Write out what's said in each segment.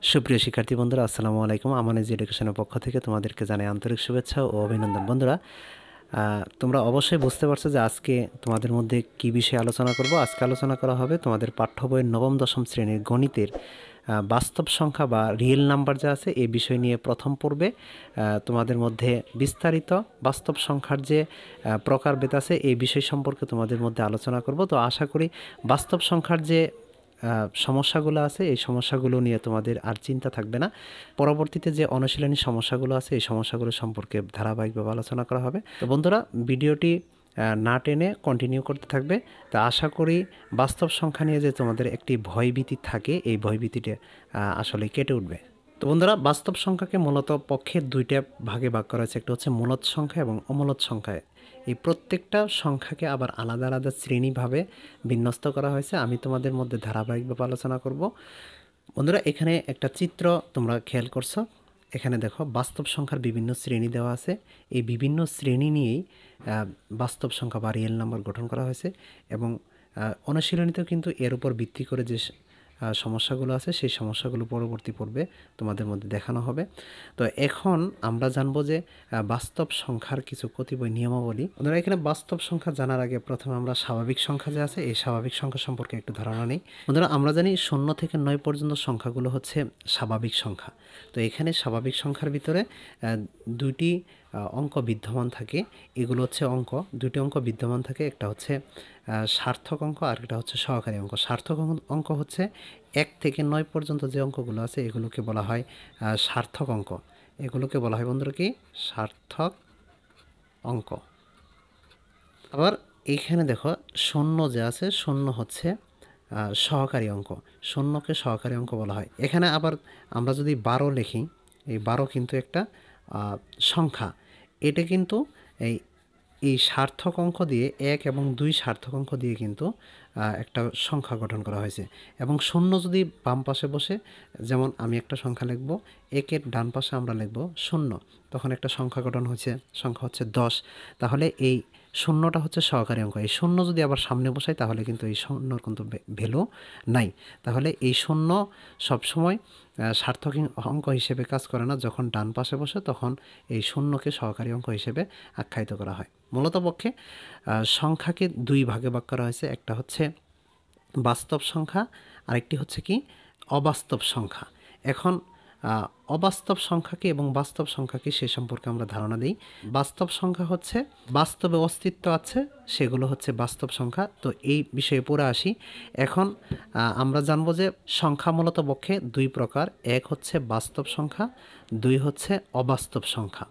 সুপ্রিয় শিক্ষার্থী বন্ধুরা, আসসালামু আলাইকুম। আমানিজ এডুকেশনের পক্ষ থেকে তোমাদেরকে জানাই আন্তরিক শুভেচ্ছা ও অভিনন্দন। বন্ধুরা, তোমরা অবশ্যই বুঝতে পারছো যে আজকে তোমাদের মধ্যে কি বিষয়ে আলোচনা করব। আজকে আলোচনা করা হবে তোমাদের পাঠ্য বইয়ের নবম দশম শ্রেণীর গণিতের বাস্তব সংখ্যা বা রিয়েল নাম্বার যা আছে এই বিষয় নিয়ে প্রথম পর্বে তোমাদের মধ্যে বিস্তারিত বাস্তব সংখ্যার যে প্রকারভেদ আছে এই বিষয় সম্পর্কে তোমাদের মধ্যে আলোচনা করব। তো আশা করি বাস্তব সংখ্যার যে সমস্যাগুলো আছে এই সমস্যাগুলো নিয়ে তোমাদের আর চিন্তা থাকবে না। পরবর্তীতে যে অনুশীলনী সমস্যাগুলো আছে এই সমস্যাগুলো সম্পর্কে ধারাবাহিকভাবে আলোচনা করা হবে। তো বন্ধুরা, ভিডিওটি না টেনে কন্টিনিউ করতে থাকবে। তা আশা করি বাস্তব সংখ্যা নিয়ে যে তোমাদের একটি ভয়ভীতি থাকে এই ভয়ভীতিটা আসলে কেটে উঠবে। তো বন্ধুরা, বাস্তব সংখ্যাকে মূলত পক্ষে দুইটা ভাগে ভাগ করা হয়েছে, একটা হচ্ছে মূলদ সংখ্যা এবং অমূলদ সংখ্যা। এই প্রত্যেকটা সংখ্যাকে আবার আলাদা আলাদা শ্রেণীভাবে বিন্যস্ত করা হয়েছে। আমি তোমাদের মধ্যে ধারাবাহিকভাবে আলোচনা করব। বন্ধুরা, এখানে একটা চিত্র তোমরা খেয়াল করছো। এখানে দেখো বাস্তব সংখ্যার বিভিন্ন শ্রেণী দেওয়া আছে। এই বিভিন্ন শ্রেণী নিয়েই বাস্তব সংখ্যা বা রিয়েল নাম্বার গঠন করা হয়েছে এবং অনুশীলনীতেও কিন্তু এর উপর ভিত্তি করে যে সমস্যাগুলো আছে সেই সমস্যাগুলো পরবর্তী পর্বে তোমাদের মধ্যে দেখানো হবে। তো এখন আমরা জানবো যে বাস্তব সংখ্যার কিছু কতিপয় নিয়মাবলী। বন্ধুরা, এখানে বাস্তব সংখ্যা জানার আগে প্রথমে আমরা স্বাভাবিক সংখ্যা যে আছে এই স্বাভাবিক সংখ্যা সম্পর্কে একটু ধারণা নিই। বন্ধুরা, আমরা জানি 0 থেকে 9 পর্যন্ত সংখ্যাগুলো হচ্ছে স্বাভাবিক সংখ্যা। তো এখানে স্বাভাবিক সংখ্যার ভিতরে দুইটি অঙ্ক বিদ্যমান থাকে। এগুলো হচ্ছে দুইটি অঙ্ক বিদ্যমান থাকে। একটা হচ্ছে সার্থক অঙ্ক আর একটা হচ্ছে সহকারী অঙ্ক। সার্থক অঙ্ক হচ্ছে 1 থেকে 9 পর্যন্ত যে অঙ্কগুলো আছে এগুলোকে বলা হয় সার্থক অঙ্ক। এগুলোকে বলা হয় বন্ধুরা কি? সার্থক অঙ্ক। আবার এইখানে দেখো 0 যে আছে 0 হচ্ছে সহকারী অঙ্ক। 0কে সহকারী অঙ্ক বলা হয়। এখানে আবার আমরা যদি 12 লিখি, এই 12 কিন্তু একটা সংখ্যা। এটা কিন্তু এই এই সার্থক অঙ্ক দিয়ে 1 এবং 2 সার্থক অঙ্ক দিয়ে কিন্তু একটা সংখ্যা গঠন করা হয়েছে। এবং 0 যদি বাম পাশে বসে, যেমন আমি একটা সংখ্যা লিখব, 1-এর ডান পাশে আমরা লিখব 0, তখন একটা সংখ্যা গঠন হয়েছে, সংখ্যা হচ্ছে 10। তাহলে এই 0টা হচ্ছে সহকারী অঙ্ক। এই 0 যদি আবার সামনে বসাই তাহলে কিন্তু এই 0-র কিন্তু ভ্যালু নাই। তাহলে এই 0 সবসময় সার্থক অঙ্ক হিসেবে কাজ করে না। যখন ডান পাশে বসে তখন এই 0কে সহকারী অঙ্ক হিসেবে আখ্যায়িত করা হয়। মূলত পক্ষে সংখ্যাকে দুই ভাগে ভাগ করা হয়েছে। একটা হচ্ছে বাস্তব সংখ্যা, আরেকটি হচ্ছে কি অবাস্তব সংখ্যা। এখন অবাস্তব সংখ্যা কি এবং বাস্তব সংখ্যা কি সে সম্পর্কে আমরা ধারণা দিই। বাস্তব সংখ্যা হচ্ছে বাস্তবে অস্তিত্ব আছে, সেগুলো হচ্ছে বাস্তব সংখ্যা। তো এই বিষয়ে পড়ে আসি। এখন আমরা জানবো যে সংখ্যা মূলত পক্ষে দুই প্রকার। এক হচ্ছে বাস্তব সংখ্যা, দুই হচ্ছে অবাস্তব সংখ্যা।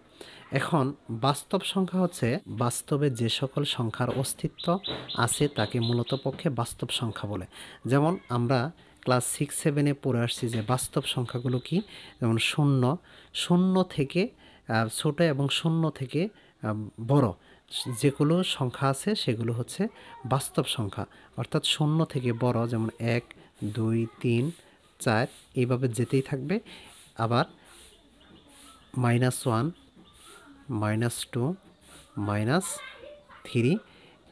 এখন বাস্তব সংখ্যা হচ্ছে বাস্তবে যে সকল সংখ্যার অস্তিত্ব আছে তাকে মূলত পক্ষে বাস্তব সংখ্যা বলে। যেমন আমরা ক্লাস 6-7-এ পড়ে আসছি যে বাস্তব সংখ্যাগুলো কি, যেমন 0, 0 থেকে ছোট এবং 0 থেকে বড় যেগুলো সংখ্যা আছে সেগুলো হচ্ছে বাস্তব সংখ্যা। অর্থাৎ 0 থেকে বড়, যেমন 1, 2, 3, 4 এইভাবে যেতেই থাকবে। আবার -1, -2, -3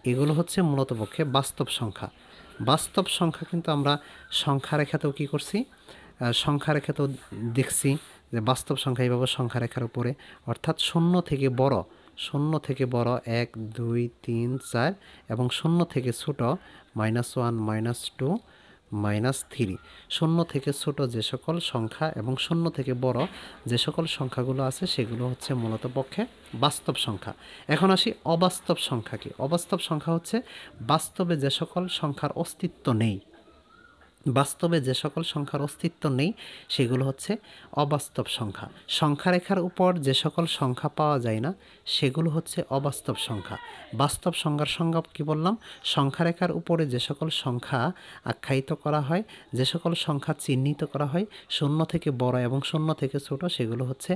এগুলো হচ্ছে মূলত পক্ষে বাস্তব সংখ্যা। বাস্তব সংখ্যা কিন্তু আমরা সংখ্যা রেখাতেও কী করছি, সংখ্যা রেখাতেও দেখছি যে বাস্তব সংখ্যা এইভাবে সংখ্যা রেখার উপরে, অর্থাৎ 0 থেকে বড়, 0 থেকে বড় 1, 2, 3, 4 এবং 0 থেকে ছোট -1, -2, -3। 0 থেকে ছোট যে সকল সংখ্যা এবং 0 থেকে বড় যে সকল সংখ্যাগুলো আছে সেগুলো হচ্ছে মূলত পক্ষে বাস্তব সংখ্যা। এখন আসি অবাস্তব সংখ্যা কি। অবাস্তব সংখ্যা হচ্ছে বাস্তবে যে সকল সংখ্যার অস্তিত্ব নেই, বাস্তবে যে সকল সংখ্যার অস্তিত্ব নেই সেগুলো হচ্ছে অবাস্তব সংখ্যা। সংখ্যা রেখার উপর যে সকল সংখ্যা পাওয়া যায় না সেগুলো হচ্ছে অবাস্তব সংখ্যা। বাস্তব সংখ্যার সংজ্ঞা কী বললাম? সংখ্যা রেখার উপরে যে সকল সংখ্যা আখ্যায়িত করা হয়, যে সকল সংখ্যা চিহ্নিত করা হয় 0 থেকে বড় এবং 0 থেকে ছোট, সেগুলো হচ্ছে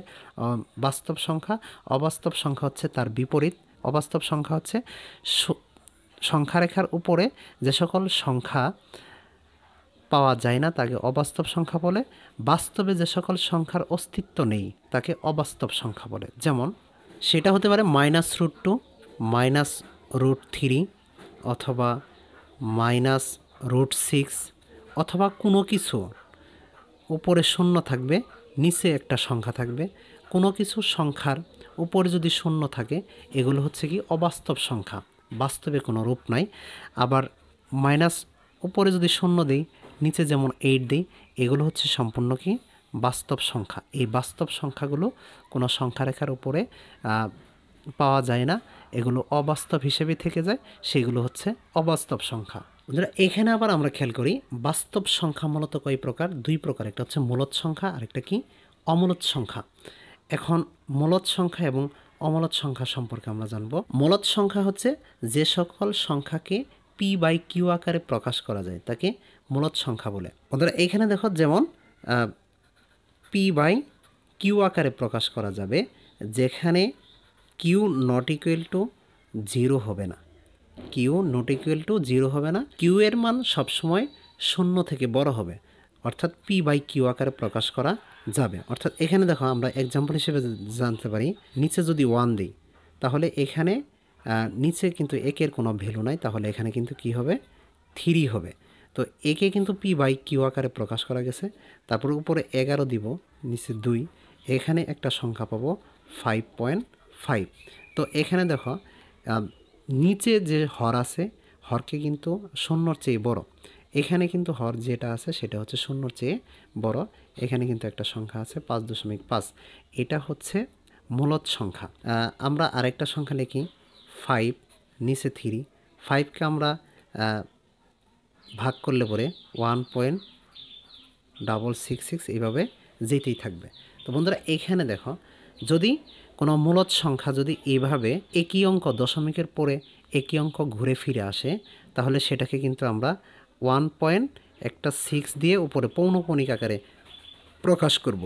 বাস্তব সংখ্যা। অবাস্তব সংখ্যা হচ্ছে তার বিপরীত। অবাস্তব সংখ্যা হচ্ছে সংখ্যা রেখার উপরে যে সকল সংখ্যা পাওয়া যায় না তাকে অবাস্তব সংখ্যা বলে। বাস্তবে যে সকল সংখ্যার অস্তিত্ব নেই তাকে অবাস্তব সংখ্যা বলে। যেমন সেটা হতে পারে -√2, -√3 অথবা -√6 অথবা কোনো কিছু উপরে শূন্য থাকবে, নিচে একটা সংখ্যা থাকবে। কোনো কিছু সংখ্যার উপরে যদি শূন্য থাকে এগুলো হচ্ছে কি অবাস্তব সংখ্যা, বাস্তবে কোনো রূপ নাই। আবার মাইনাস উপরে যদি শূন্য দিই, নিচে যেমন 8 দিই, এগুলো হচ্ছে সম্পূর্ণ কি বাস্তব সংখ্যা। এই বাস্তব সংখ্যাগুলো কোনো সংখ্যা রেখার উপরে পাওয়া যায় না, এগুলো অবাস্তব হিসেবে থেকে যায়, সেগুলো হচ্ছে অবাস্তব সংখ্যা। বন্ধুরা এখানে আবার আমরা খেয়াল করি বাস্তব সংখ্যা মূলত কয় প্রকার? দুই প্রকার, একটা হচ্ছে মূলদ সংখ্যা আর একটা কি অমূলদ সংখ্যা। এখন মূলদ সংখ্যা এবং অমূলদ সংখ্যা সম্পর্কে আমরা জানব। মূলদ সংখ্যা হচ্ছে যে সকল সংখ্যাকে p/q আকারে প্রকাশ করা যায় তাকে মূলদ সংখ্যা বলে। বন্ধুরা এখানে দেখো যেমন p/q আকারে প্রকাশ করা যাবে যেখানে q নট ইকুয়াল টু 0 হবে না, q নট ইকুয়াল টু 0 হবে না, q এর মান সবসময় শূন্য থেকে বড় হবে, অর্থাৎ p/q আকারে প্রকাশ করা যাবে। অর্থাৎ এখানে দেখো আমরা এক্সাম্পল হিসেবে জানতে পারি, নিচে যদি 1 দিই তাহলে এখানে নিচে কিন্তু একের কোনো ভ্যালু নাই, তাহলে এখানে কিন্তু কি হবে 3 হবে। তো একে কিন্তু p/q আকারে প্রকাশ করা গেছে। তারপর উপরে 11 দিব, নিচে 2, এখানে একটা সংখ্যা পাবো 5.5। তো এখানে দেখো নিচে যে হর আছে হরকে কিন্তু শূন্যর চেয়ে বড়, এখানে কিন্তু হর যেটা আছে সেটা হচ্ছে শূন্যর চেয়ে বড়। এখানে কিন্তু একটা সংখ্যা আছে 5.5, এটা হচ্ছে মূলদ সংখ্যা। আমরা আরেকটা সংখ্যা লিখি 5, নিচে 3, 5কে আমরা ভাগ করলে পরে 1.666 এইভাবে যেতেই থাকবে। তো বন্ধুরা এখানে দেখো যদি কোনো মূলদ সংখ্যা যদি এইভাবে একই অঙ্ক দশমিকের পরে একই অঙ্ক ঘুরে ফিরে আসে তাহলে সেটাকে কিন্তু আমরা 1.6 দিয়ে উপরে পৌনঃপুনিক আকারে প্রকাশ করব।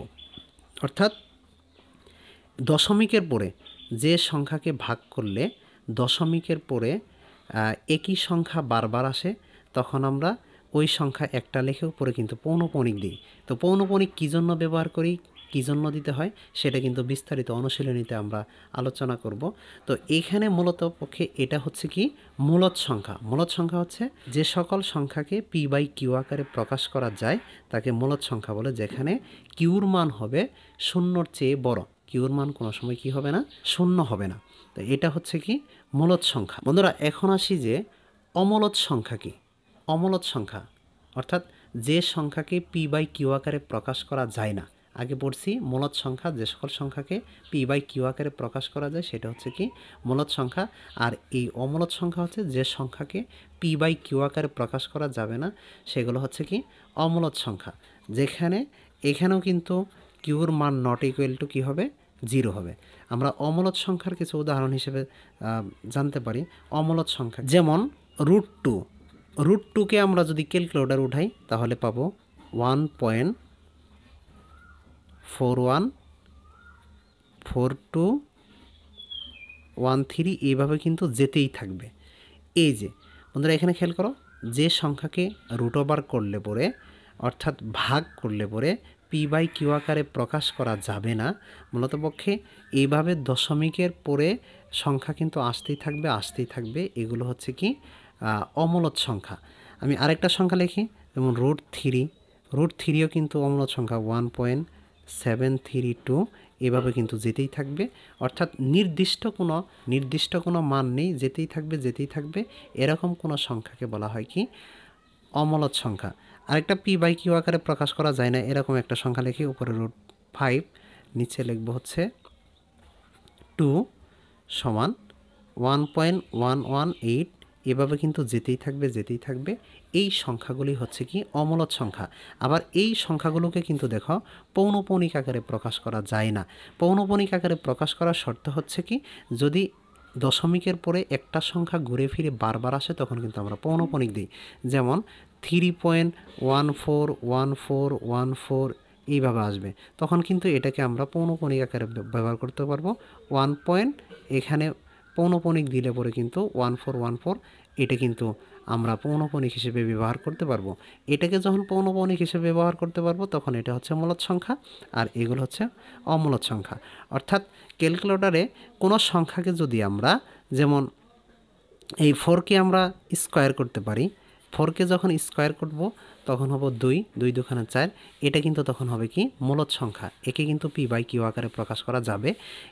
অর্থাৎ দশমিকের পরে যে সংখ্যাকে ভাগ করলে দশমিকের পরে একই সংখ্যা বারবার আসে তখন আমরা ওই সংখ্যা একটা লেখে উপরে কিন্তু পৌনঃপুনিক দিই। তো পৌনঃপুনিক কী জন্য ব্যবহার করি, কী জন্য দিতে হয় সেটা কিন্তু বিস্তারিত অনুশীলনীতে আমরা আলোচনা করব। তো এইখানে মূলত পক্ষে এটা হচ্ছে কি মূলদ সংখ্যা। মূলদ সংখ্যা হচ্ছে যে সকল সংখ্যাকে p/q আকারে প্রকাশ করা যায় তাকে মূলদ সংখ্যা বলে, যেখানে কিউর মান হবে শূন্যর চেয়ে বড়, কিউর মান কোনো সময় কি হবে না, শূন্য হবে না। তো এটা হচ্ছে কি মূলদ সংখ্যা। বন্ধুরা এখন আসি যে অমূলদ সংখ্যা কি। অমূলদ সংখ্যা অর্থাৎ যে সংখ্যাকে p/q আকারে প্রকাশ করা যায় না। আগে পড়ছি মূলদ সংখ্যা, যে সকল সংখ্যাকে p/q আকারে প্রকাশ করা যায় সেটা হচ্ছে কি মূলদ সংখ্যা। আর এই অমূলদ সংখ্যা হচ্ছে যে সংখ্যাকে p/q আকারে প্রকাশ করা যাবে না সেগুলো হচ্ছে কি অমূলদ সংখ্যা, যেখানে এখানেও কিন্তু কিউর মান নট ইকুয়াল টু কী হবে 0 হবে। আমরা অমূলদ সংখ্যার কিছু উদাহরণ হিসেবে জানতে পারি। অমূলদ সংখ্যা যেমন √2, √2কে আমরা যদি ক্যালকুলেটর উঠাই তাহলে পাবো 1.414213, এইভাবে কিন্তু যেতেই থাকবে। এই যে বন্ধুরা এখানে খেয়াল করো, যে সংখ্যাকে √ওভার করলে পরে অর্থাৎ ভাগ করলে পরে p/q আকারে প্রকাশ করা যাবে না, মূলত পক্ষে এইভাবে দশমিকের পরে সংখ্যা কিন্তু আসতেই থাকবে আসতেই থাকবে, এগুলো হচ্ছে কি অমূলদ সংখ্যা। আমি আরেকটা সংখ্যা লিখি যেমন √3, √3ও কিন্তু অমূলদ সংখ্যা 1.732, এভাবে কিন্তু যেতেই থাকবে। অর্থাৎ নির্দিষ্ট কোনো মান নেই, যেতেই থাকবে, এরকম কোনো সংখ্যাকে বলা হয় কি অমূলদ সংখ্যা। আরেকটা p/q আকারে প্রকাশ করা যায় না এরকম একটা সংখ্যা লিখি, উপরে √5, নিচে লিখব হচ্ছে 2 সমান 1.118, এভাবে কিন্তু যেতেই থাকবে। এই সংখ্যাগুলি হচ্ছে কি অমূলদ সংখ্যা। আবার এই সংখ্যাগুলোকে কিন্তু দেখো পৌনঃপুনিক আকারে প্রকাশ করা যায় না। পৌনঃপুনিক আকারে প্রকাশ করার শর্ত হচ্ছে কি যদি দশমিকের পরে একটা সংখ্যা ঘুরে ফিরে বারবার আসে তখন কিন্তু আমরা পৌনঃপুনিক দিই। যেমন 3.141414 এইভাবে আসবে, তখন কিন্তু এটাকে আমরা পৌনঃপুনিক আকারে ব্যবহার করতে পারবো। এখানে পৌনঃপুনিক দিলে পরে কিন্তু 1414, এটা কিন্তু আমরা পৌনঃপুনিক হিসেবে ব্যবহার করতে পারবো। এটাকে যখন পৌনঃপুনিক হিসেবে ব্যবহার করতে পারবো তখন এটা হচ্ছে মূলদ সংখ্যা, আর এগুলো হচ্ছে অমূলদ সংখ্যা। অর্থাৎ ক্যালকুলেটরে কোনো সংখ্যাকে যদি আমরা যেমন এই 4কে আমরা স্কোয়ার করতে পারি, 4কে যখন স্কোয়ার করব তখন হবে 2, 2 দুখানে 4। এটা কিন্তু তখন হবে কি মূলদ সংখ্যা। একে কিন্তু পি বাই কিউ আকারে প্রকাশ করা যাবে,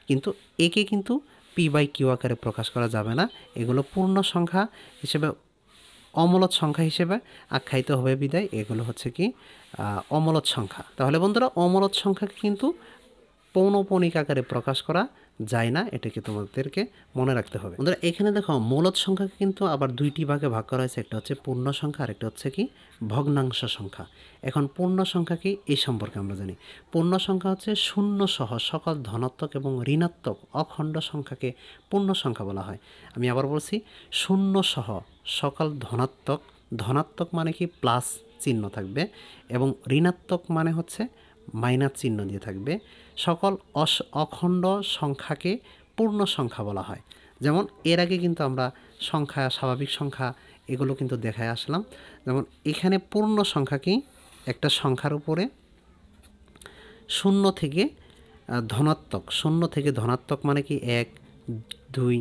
কিন্তু একে কিন্তু পি বাই কিউ আকারে প্রকাশ করা যাবে না। এগুলো পূর্ণ সংখ্যা হিসেবে, অমূলদ সংখ্যা হিসেবে আখ্যায়িত হবে বিদায় এগুলো হচ্ছে কি অমূলদ সংখ্যা। তাহলে বন্ধুরা অমূলদ সংখ্যাকে কিন্তু পৌনঃপুনিক আকারে প্রকাশ করা যায় না, এটাকে তোমাদেরকে মনে রাখতে হবে। বন্ধুরা এখানে দেখো মূলদ সংখ্যাকে কিন্তু আবার দুইটি ভাগে ভাগ করা হয়েছে, একটা হচ্ছে পূর্ণ সংখ্যা আর একটা হচ্ছে কি ভগ্নাংশ সংখ্যা। এখন পূর্ণ সংখ্যা কি এই সম্পর্কে আমরা জানি। পূর্ণ সংখ্যা হচ্ছে শূন্য সহ সকল ধনাত্মক এবং ঋণাত্মক অখণ্ড সংখ্যাকে পূর্ণ সংখ্যা বলা হয়। আমি আবার বলছি, শূন্য সহ সকল ধনাত্মক, ধনাত্মক মানে কি প্লাস চিহ্ন থাকবে, এবং ঋণাত্মক মানে হচ্ছে মাইনাস চিহ্ন দিয়ে থাকবে, সকল অখণ্ড সংখ্যাকে পূর্ণ সংখ্যা বলা হয়। যেমন এর আগে কিন্তু আমরা সংখ্যা, স্বাভাবিক সংখ্যা এগুলো কিন্তু দেখায় আসলাম। যেমন এখানে পূর্ণ সংখ্যা কি একটা সংখ্যার উপরে শূন্য থেকে ধনাত্মক, শূন্য থেকে ধনাত্মক মানে কি 1, 2,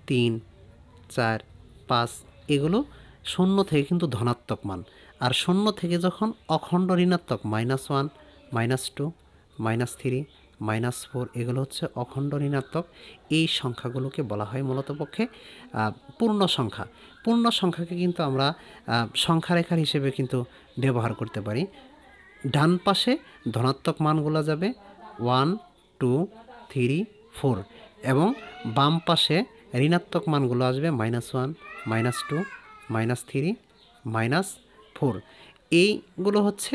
3, 4, 5 এগুলো শূন্য থেকে কিন্তু ধনাত্মক মান। আর শূন্য থেকে যখন অখণ্ড ঋণাত্মক -1, -2, -3, -4 এগুলো হচ্ছে অখণ্ড ঋণাত্মক। এই সংখ্যাগুলোকে বলা হয় মূলত পক্ষে পূর্ণ সংখ্যা। পূর্ণ সংখ্যাকে কিন্তু আমরা সংখ্যারেখার হিসেবে কিন্তু ব্যবহার করতে পারি। ডান পাশে ধনাত্মক মানগুলো যাবে 1, 2, 3, 4, এবং বাম পাশে ঋণাত্মক মানগুলো আসবে -1, -2, -3, -4। এইগুলো হচ্ছে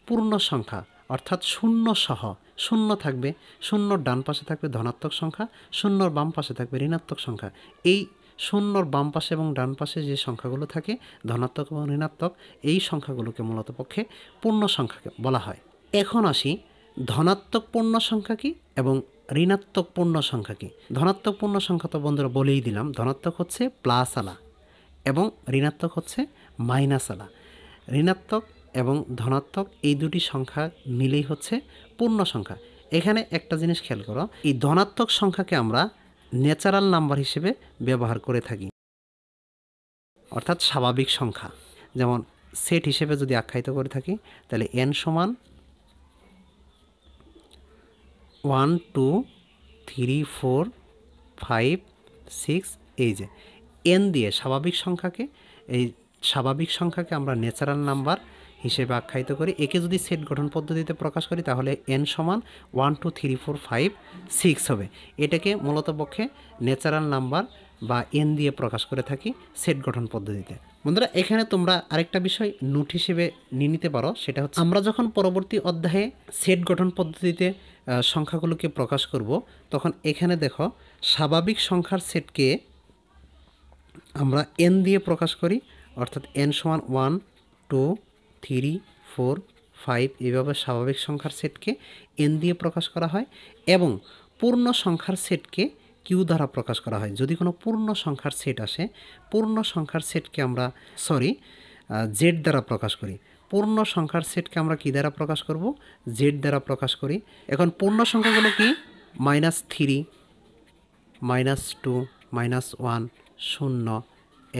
পূর্ণ সংখ্যা, অর্থাৎ শূন্য সহ। শূন্য থাকবে, শূন্যর ডান পাশে থাকবে ধনাত্মক সংখ্যা, শূন্যর বাম পাশে থাকবে ঋণাত্মক সংখ্যা। এই শূন্যর বাম পাশে এবং ডান পাশে যে সংখ্যাগুলো থাকে ধনাত্মক এবং ঋণাত্মক, এই সংখ্যাগুলোকে মূলত পক্ষে পূর্ণ সংখ্যাকে বলা হয়। এখন আসি ধনাত্মক পূর্ণ সংখ্যা কি এবং ঋণাত্মক পূর্ণ সংখ্যা কি। ধনাত্মক পূর্ণ সংখ্যা তো বন্ধুরা বলেই দিলাম, ধনাত্মক হচ্ছে প্লাস আলা এবং ঋণাত্মক হচ্ছে মাইনাস আলা। ঋণাত্মক এবং ধনাত্মক এই দুটি সংখ্যা মিলেই হচ্ছে পূর্ণ সংখ্যা। এখানে একটা জিনিস খেয়াল করো, এই ধনাত্মক সংখ্যাকে আমরা ন্যাচারাল নাম্বার হিসেবে ব্যবহার করে থাকি, অর্থাৎ স্বাভাবিক সংখ্যা। যেমন সেট হিসেবে যদি আখ্যায়িত করে থাকি তাহলে n সমান 1, 2, 3, 4, 5, 6 এই যে n দিয়ে স্বাভাবিক সংখ্যাকে, এই স্বাভাবিক সংখ্যাকে আমরা ন্যাচারাল নাম্বার হিসেবে আখ্যায়িত করি। একে যদি সেট গঠন পদ্ধতিতে প্রকাশ করি তাহলে n সমান 1, 2, 3, 4, 5, 6 হবে। এটাকে মূলত পক্ষে ন্যাচারাল নাম্বার বা n দিয়ে প্রকাশ করে থাকি সেট গঠন পদ্ধতিতে। বন্ধুরা এখানে তোমরা আরেকটা বিষয় নোট হিসেবে নিয়ে নিতে পারো, সেটা হচ্ছে আমরা যখন পরবর্তী অধ্যায়ে সেট গঠন পদ্ধতিতে সংখ্যাগুলোকে প্রকাশ করব, তখন এখানে দেখো স্বাভাবিক সংখ্যার সেটকে আমরা n দিয়ে প্রকাশ করি, অর্থাৎ n সমান 1, 2, 3, 4, 5 এইভাবে স্বাভাবিক সংখ্যার সেটকে n দিয়ে প্রকাশ করা হয়, এবং পূর্ণ সংখ্যার সেটকে কিউ দ্বারা প্রকাশ করা হয়। যদি কোনো পূর্ণ সংখ্যার সেট আসে, পূর্ণ সংখ্যার সেটকে আমরা জেড দ্বারা প্রকাশ করি। পূর্ণ সংখ্যার সেটকে আমরা কী দ্বারা প্রকাশ করব? জেড দ্বারা প্রকাশ করি। এখন পূর্ণ সংখ্যাগুলো কি? -3, -2, -1, 0,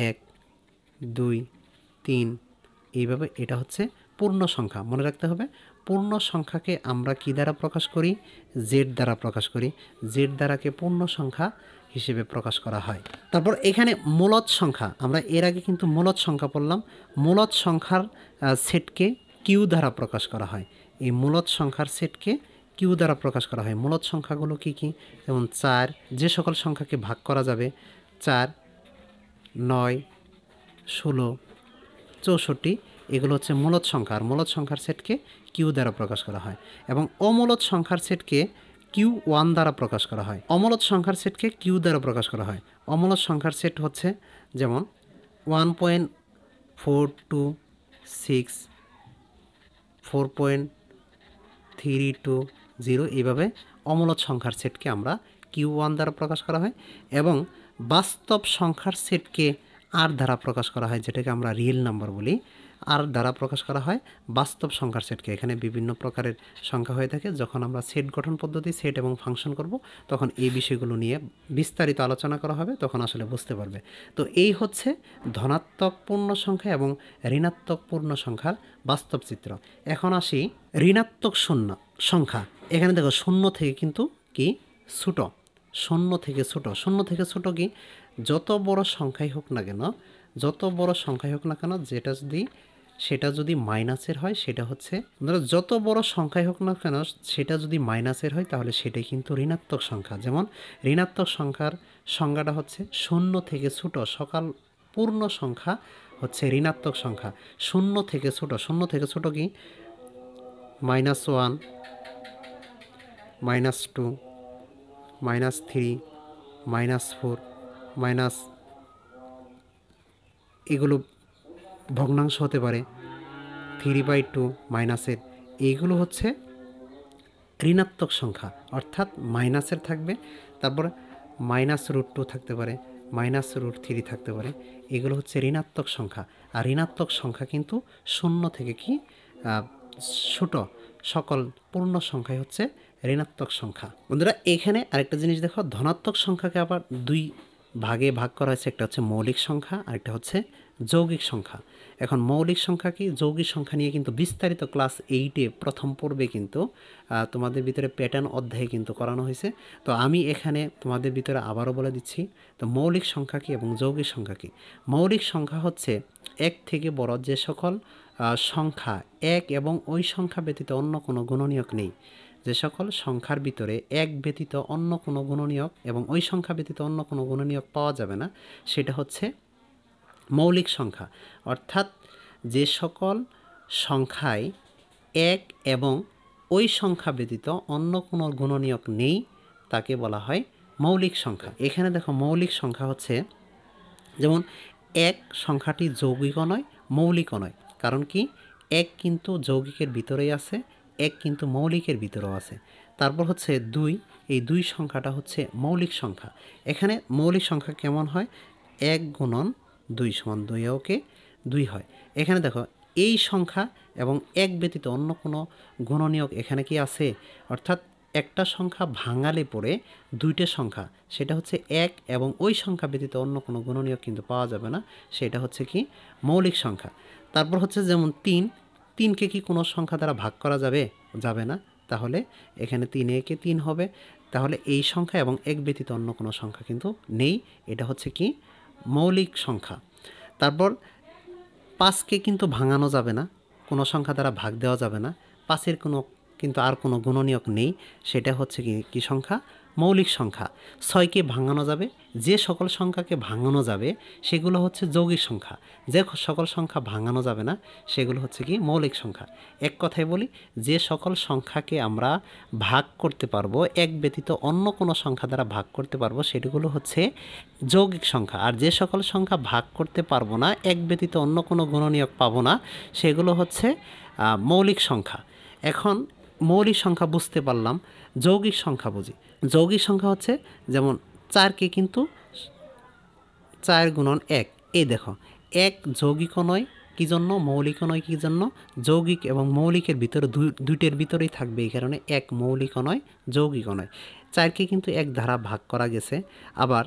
1, 2, 3 এইভাবে এটা হচ্ছে পূর্ণ সংখ্যা। মনে রাখতে হবে পূর্ণ সংখ্যাকে আমরা কী দ্বারা প্রকাশ করি? জেড দ্বারা প্রকাশ করি। জেড দ্বারাকে পূর্ণ সংখ্যা হিসেবে প্রকাশ করা হয়। তারপর এখানে মূলদ সংখ্যা, আমরা এর আগে কিন্তু মূলদ সংখ্যা পড়লাম। মূলদ সংখ্যার সেটকে কিউ দ্বারা প্রকাশ করা হয়। এই মূলদ সংখ্যার সেটকে কিউ দ্বারা প্রকাশ করা হয়। মূলদ সংখ্যাগুলো কি কি? যেমন 4, যে সকল সংখ্যাকে ভাগ করা যাবে 4, 9, 16, 64 এগুলো হচ্ছে মূলদ সংখ্যা। আর মূলদ সংখ্যার সেটকে কিউ দ্বারা প্রকাশ করা হয়, এবং অমূলদ সংখ্যার সেটকে Q1 দ্বারা প্রকাশ করা হয়। অমূলদ সংখ্যার সেটকে কিউ দ্বারা প্রকাশ করা হয়। অমূলদ সংখ্যার সেট হচ্ছে যেমন 1.426, 4.320 এইভাবে অমূলদ সংখ্যার সেটকে আমরা Q1 দ্বারা প্রকাশ করা হয়, এবং বাস্তব সংখ্যার সেটকে আর দ্বারা প্রকাশ করা হয়, যেটাকে আমরা রিয়েল নাম্বার বলি। আর দ্বারা প্রকাশ করা হয় বাস্তব সংখ্যার সেটকে। এখানে বিভিন্ন প্রকারের সংখ্যা হয়ে থাকে। যখন আমরা সেট গঠন পদ্ধতি, সেট এবং ফাংশন করব, তখন এই বিষয়গুলো নিয়ে বিস্তারিত আলোচনা করা হবে, তখন আসলে বুঝতে পারবে। তো এই হচ্ছে ধনাত্মক পূর্ণ সংখ্যা এবং ঋণাত্মক পূর্ণ সংখ্যার বাস্তব চিত্র। এখন আসি ঋণাত্মক শূন্য সংখ্যা। এখানে দেখো শূন্য থেকে কিন্তু কি ছোট, শূন্য থেকে ছোট, শূন্য থেকে ছোট কি যত বড় সংখ্যাই হোক না কেন, যত বড় সংখ্যাই হোক না কেন, সেটা যদি মাইনাসের হয়, সেটা হচ্ছে ধরো যত বড় সংখ্যাই হোক না কেন সেটা যদি মাইনাসের হয়, তাহলে সেটাই কিন্তু ঋণাত্মক সংখ্যা। যেমন ঋণাত্মক সংখ্যার সংজ্ঞাটা হচ্ছে শূন্য থেকে ছোট সকল পূর্ণ সংখ্যা হচ্ছে ঋণাত্মক সংখ্যা। শূন্য থেকে ছোট, শূন্য থেকে ছোট কি -1, -2, -3, -4, মাইনাস, এগুলো ভগ্নাংশ হতে পারে 3/2 মাইনাসের, এইগুলো হচ্ছে ঋণাত্মক সংখ্যা, অর্থাৎ মাইনাসের থাকবে। তারপরে -√2 থাকতে পারে, -√3 থাকতে পারে, এগুলো হচ্ছে ঋণাত্মক সংখ্যা। আর ঋণাত্মক সংখ্যা কিন্তু শূন্য থেকে কি ছোট সকল পূর্ণ সংখ্যাই হচ্ছে ঋণাত্মক সংখ্যা। বন্ধুরা এখানে আরেকটা জিনিস দেখো, ধনাত্মক সংখ্যাকে আবার দুই ভাগে ভাগ করা হয়েছে। একটা হচ্ছে মৌলিক সংখ্যা, আরেকটা হচ্ছে যৌগিক সংখ্যা। এখন মৌলিক সংখ্যা কি, যৌগিক সংখ্যা নিয়ে কিন্তু বিস্তারিত ক্লাস 8-এ প্রথম পর্বে কিন্তু তোমাদের ভিতরে প্যাটার্ন অধ্যায়ে কিন্তু করানো হয়েছে। তো আমি এখানে তোমাদের ভিতরে আবারও বলে দিচ্ছি। তো মৌলিক সংখ্যা কি এবং যৌগিক সংখ্যা কি? মৌলিক সংখ্যা হচ্ছে এক থেকে বড় যে সকল সংখ্যা এক এবং ওই সংখ্যা ব্যতীত অন্য কোনো গুণনীয়ক নেই, যে সকল সংখ্যার ভিতরে এক ব্যতীত অন্য কোনো গুণনীয়ক এবং ওই সংখ্যা ব্যতীত অন্য কোনো গুণনীয়ক পাওয়া যাবে না, সেটা হচ্ছে মৌলিক সংখ্যা। অর্থাৎ যে সকল সংখ্যায় এক এবং ওই সংখ্যা ব্যতীত অন্য কোনো গুণনীয়ক নেই, তাকে বলা হয় মৌলিক সংখ্যা। এখানে দেখো মৌলিক সংখ্যা হচ্ছে, যেমন এক সংখ্যাটি যৌগিকও নয়, মৌলিকও নয়। কারণ কি, এক কিন্তু যৌগিকের ভিতরেই আছে, এক কিন্তু মৌলিকের ভিতরেও আছে। তারপর হচ্ছে দুই, এই দুই সংখ্যাটা হচ্ছে মৌলিক সংখ্যা। এখানে মৌলিক সংখ্যা কেমন হয়, 1 × 2 = 2, ওকে 2 হয়। এখানে দেখো এই সংখ্যা এবং এক ব্যতীত অন্য কোনো গুণনীয়ক এখানে কি আছে, অর্থাৎ একটা সংখ্যা ভাঙালে পরে দুইটা সংখ্যা, সেটা হচ্ছে এক এবং ওই সংখ্যা ব্যতীত অন্য কোনো গুণনীয়ক কিন্তু পাওয়া যাবে না, সেটা হচ্ছে কি মৌলিক সংখ্যা। তারপর হচ্ছে যেমন 3, 3কে কি কোনো সংখ্যা দ্বারা ভাগ করা যাবে? যাবে না। তাহলে এখানে 3 একে 3 হবে। তাহলে এই সংখ্যা এবং এক ব্যতীত অন্য কোনো সংখ্যা কিন্তু নেই, এটা হচ্ছে কি মৌলিক সংখ্যা। তারপর 5কে কিন্তু ভাঙানো যাবে না, কোনো সংখ্যা দ্বারা ভাগ দেওয়া যাবে না। 5-এর কোনো কিন্তু আর কোনো গুণনীয়ক নেই, সেটা হচ্ছে কি সংখ্যা মৌলিক সংখ্যা। 6কে ভাঙানো যাবে, যে সকল সংখ্যাকে ভাঙানো যাবে সেগুলো হচ্ছে যৌগিক সংখ্যা, যে সকল সংখ্যা ভাঙানো যাবে না সেগুলো হচ্ছে কি মৌলিক সংখ্যা। এক কথায় বলি, যে সকল সংখ্যাকে আমরা ভাগ করতে পারবো, এক ব্যতীত অন্য কোনো সংখ্যা দ্বারা ভাগ করতে পারবো, সেগুলো হচ্ছে যৌগিক সংখ্যা। আর যে সকল সংখ্যা ভাগ করতে পারবো না, এক ব্যতীত অন্য কোনো গুণনীয়ক পাবো না, সেগুলো হচ্ছে মৌলিক সংখ্যা। এখন মৌলিক সংখ্যা বুঝতে পারলাম, যৌগিক সংখ্যা বুঝি। যৌগিক সংখ্যা হচ্ছে যেমন 4কে কিন্তু 4 × 1, এই দেখো 1 যৌগিকও নয়, কী জন্য মৌলিকও নয়, কী জন্য যৌগিক এবং মৌলিকের ভিতরে দুইটার ভিতরেই থাকবে, এই কারণে 1 মৌলিকও নয়, যৌগিকও নয়। 4কে কিন্তু 1 দ্বারা ভাগ করা গেছে, আবার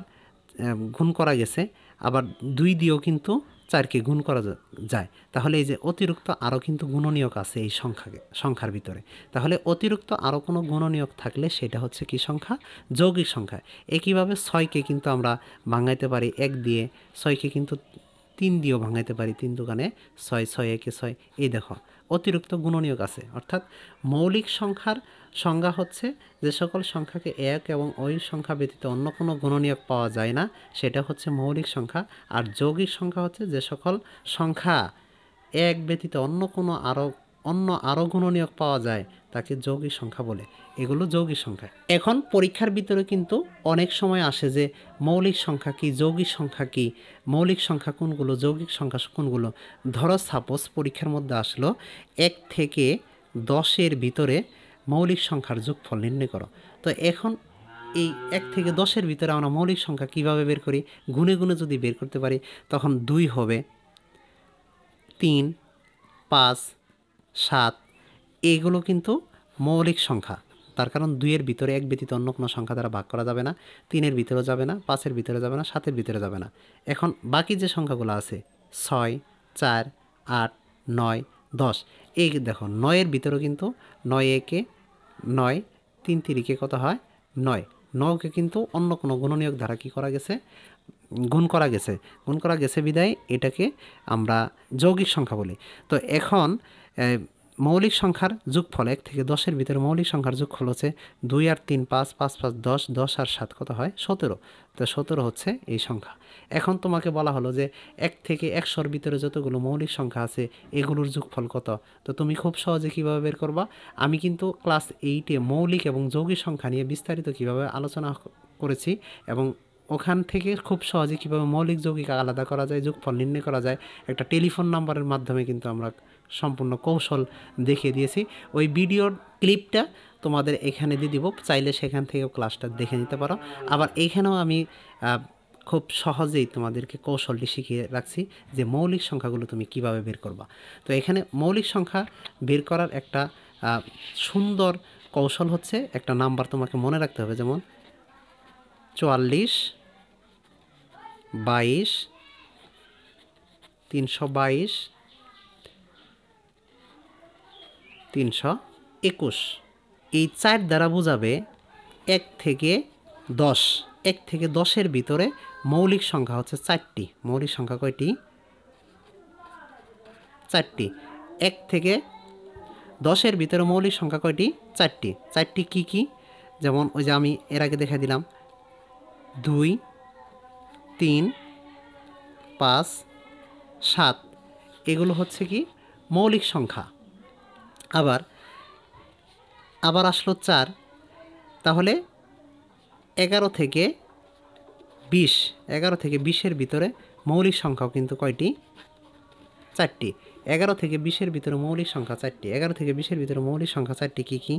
গুণ করা গেছে, আবার 2 দিয়েও কিন্তু 4কে গুণ করা যায়। তাহলে এই যে অতিরিক্ত আরও কিন্তু গুণনীয়ক আছে এই সংখ্যার ভিতরে। তাহলে অতিরিক্ত আরও কোনো গুণনীয়ক থাকলে সেটা হচ্ছে কি সংখ্যা, যৌগিক সংখ্যা। একইভাবে 6কে কিন্তু আমরা ভাঙাইতে পারি 1 দিয়ে, 6কে কিন্তু 3 দিয়েও ভাঙাইতে পারি, 3 দুগুণে 6, 6 একে 6। এই দেখো অতিরিক্ত গুণনীয়ক আছে। অর্থাৎ মৌলিক সংখ্যার সংজ্ঞা হচ্ছে যে সকল সংখ্যাকে এক এবং ওই সংখ্যা ব্যতীত অন্য কোনো গুণনীয়ক পাওয়া যায় না, সেটা হচ্ছে মৌলিক সংখ্যা। আর যৌগিক সংখ্যা হচ্ছে যে সকল সংখ্যা এক ব্যতীত অন্য আরও গুণনীয়ক পাওয়া যায়, তাকে যৌগিক সংখ্যা বলে। এগুলো যৌগিক সংখ্যা। এখন পরীক্ষার ভিতরে কিন্তু অনেক সময় আসে যে মৌলিক সংখ্যা কি, যৌগিক সংখ্যা কি, মৌলিক সংখ্যা কোনগুলো, যৌগিক সংখ্যা কোনগুলো। ধরো সাপোজ পরীক্ষার মধ্যে আসলো 1 থেকে 10-এর ভিতরে মৌলিক সংখ্যার যোগফল নির্ণয় করো। তো এখন এই 1 থেকে 10-এর ভিতরে আমরা মৌলিক সংখ্যা কিভাবে বের করি? গুণে গুণে যদি বের করতে পারি, তখন 2 হবে, 3, 5, 7 এগুলো কিন্তু মৌলিক সংখ্যা। তার কারণ 2-এর ভিতরে 1 ব্যতীত অন্য কোনো সংখ্যা দ্বারা ভাগ করা যাবে না, 3-এর ভিতরে যাবে না, 5-এর ভিতরে যাবে না, 7-এর ভিতরে যাবে না। এখন বাকি যে সংখ্যাগুলো আছে 6, 4, 8, 9, 10 এই দেখো 9-এর ভিতরেও কিন্তু 9 একে 9, 3 তিরিকে কত হয় 9, 9কে কিন্তু অন্য কোনো গুণনীয়ক দ্বারা কী করা গেছে গুণ করা গেছে বিদায় এটাকে আমরা যৌগিক সংখ্যা বলি। তো এখন মৌলিক সংখ্যার যোগফল 1 থেকে 10-এর ভিতরে মৌলিক সংখ্যার যোগফল হচ্ছে 2 আর 3 5, 5 5 10, 10 আর 7 কত হয় 17। তো 17 হচ্ছে এই সংখ্যা। এখন তোমাকে বলা হলো যে 1 থেকে 100-র ভিতরে যতগুলো মৌলিক সংখ্যা আছে এগুলোর যোগফল কত। তো তুমি খুব সহজে কীভাবে বের করবা, আমি কিন্তু ক্লাস 8-এ মৌলিক এবং যৌগিক সংখ্যা নিয়ে বিস্তারিত কীভাবে আলোচনা করেছি এবং ওখান থেকে খুব সহজে কীভাবে মৌলিক যৌগিক আলাদা করা যায়, যোগফল নির্ণয় করা যায় একটা টেলিফোন নাম্বারের মাধ্যমে কিন্তু আমরা সম্পূর্ণ কৌশল দেখিয়ে দিয়েছি। ওই ভিডিওর ক্লিপটা তোমাদের এখানে দিয়ে দিব, চাইলে সেখান থেকেও ক্লাসটা দেখে নিতে পারো। আবার এইখানেও আমি খুব সহজেই তোমাদেরকে কৌশলটি শিখিয়ে রাখছি যে মৌলিক সংখ্যাগুলো তুমি কিভাবে বের করবা। তো এখানে মৌলিক সংখ্যা বের করার একটা সুন্দর কৌশল হচ্ছে একটা নাম্বার তোমাকে মনে রাখতে হবে, যেমন 44, 22, 322, 321 এই 4 দ্বারা বোঝাবে 1 থেকে 10। 1 থেকে 10-এর ভিতরে মৌলিক সংখ্যা হচ্ছে 4টি। মৌলিক সংখ্যা কয়টি 4টি। 1 থেকে 10-এর ভিতরে মৌলিক সংখ্যা কয়টি 4টি। 4টি কী কী, যেমন ওই যে আমি এর আগে দেখা দিলাম 2, 3, 5, 7 এগুলো হচ্ছে কি মৌলিক সংখ্যা। আবার আসলো 4, তাহলে 11 থেকে 20, 11 থেকে 20-এর ভিতরে মৌলিক সংখ্যাও কিন্তু কয়টি 4টি। 11 থেকে 20-এর ভিতরে মৌলিক সংখ্যা 4টি। 11 থেকে 20-এর ভিতরে মৌলিক সংখ্যা 4টি কী কী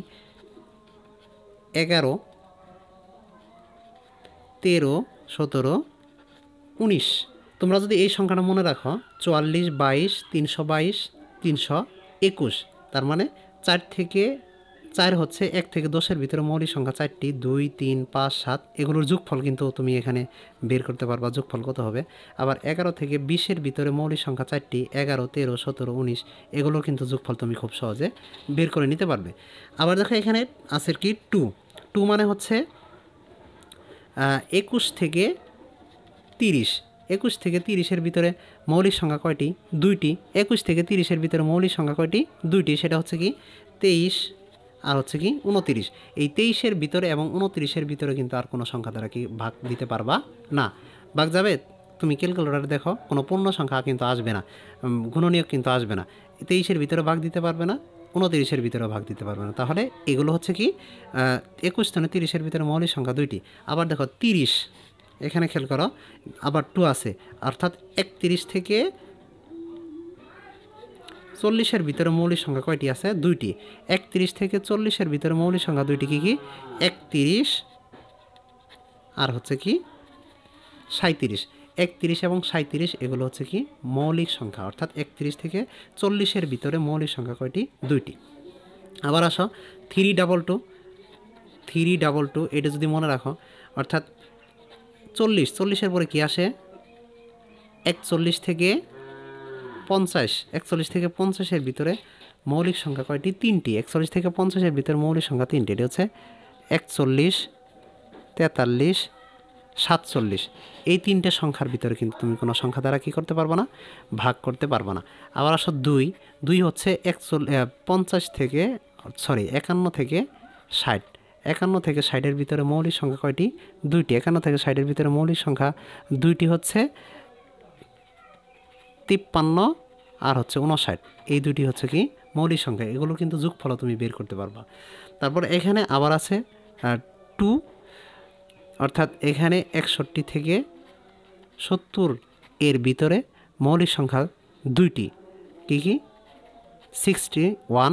11, 13, 17, 19। তোমরা যদি এই সংখ্যাটা মনে রাখো 44, 22, 322, 321, তার মানে 4 থেকে 4 হচ্ছে 1 থেকে 10-এর ভিতরে মৌলিক সংখ্যা 4টি। 2, 3, 5, 7 এগুলোর যোগফল কিন্তু তুমি এখানে বের করতে পারবা, যোগফল কত হবে। আবার 11 থেকে 20-এর ভিতরে মৌলিক সংখ্যা 4টি, 11, 13, 17, 19 এগুলোর কিন্তু যোগফল তুমি খুব সহজে বের করে নিতে পারবে। আবার দেখো এখানে আছে কি 2 মানে হচ্ছে 21 থেকে 30। 21 থেকে 30-এর ভিতরে মৌলিক সংখ্যা কয়টি 2টি। 21 থেকে 30-এর ভিতরে মৌলিক সংখ্যা কয়টি 2টি, সেটা হচ্ছে কি 23 আর হচ্ছে কি 29। এই 23-এর ভিতরে এবং 29-এর ভিতরে কিন্তু আর কোনো সংখ্যা দ্বারা কি ভাগ দিতে পারবা না। ভাগ যাবে, তুমি ক্যালকুলেটরে দেখো কোনো পূর্ণ সংখ্যা কিন্তু আসবে না, গুণনীয়ক কিন্তু আসবে না। 23-এর ভিতরে ভাগ দিতে পারবে না, 29-এর ভিতরেও ভাগ দিতে পারবে না। তাহলে এগুলো হচ্ছে কি 21 থেকে 30-এর ভিতরে মৌলিক সংখ্যা 2টি। আবার দেখো 30, এখানে খেয়াল করো আবার 2 আছে, অর্থাৎ 31 থেকে 40-এর ভিতরে মৌলিক সংখ্যা কয়টি আছে 2টি। 31 থেকে 40-এর ভিতরে মৌলিক সংখ্যা 2টি কী কী 31 আর হচ্ছে কি 37। 31 এবং 37 এগুলো হচ্ছে কি মৌলিক সংখ্যা, অর্থাৎ 31 থেকে 40-এর ভিতরে মৌলিক সংখ্যা কয়টি 2টি। আবার আসো 322, 322 এটা যদি মনে রাখো, অর্থাৎ 40-এর পরে কি আসে 41 থেকে 50, 41 থেকে 50-এর ভিতরে মৌলিক সংখ্যা কয়টি 3টি। 41 থেকে 50-এর ভিতরে মৌলিক সংখ্যা 3টি, এটা হচ্ছে 41, 43, 47। এই 3টে সংখ্যার ভিতরে কিন্তু তুমি কোনো সংখ্যা দ্বারা কী করতে পারবো না ভাগ করতে পারবো না। আবার আসো 2 হচ্ছে 51 থেকে 60, 51 থেকে 60-এর ভিতরে মৌলিক সংখ্যা কয়টি 2টি। 51 থেকে 60-এর ভিতরে মৌলিক সংখ্যা 2টি হচ্ছে 53 আর হচ্ছে 59। এই 2টি হচ্ছে কি মৌলিক সংখ্যা, এগুলো কিন্তু যোগফল তুমি বের করতে পারবা। তারপর এখানে আবার আছে 2, অর্থাৎ এখানে 61 থেকে 70 এর ভিতরে মৌলিক সংখ্যা 2টি কী কী 61,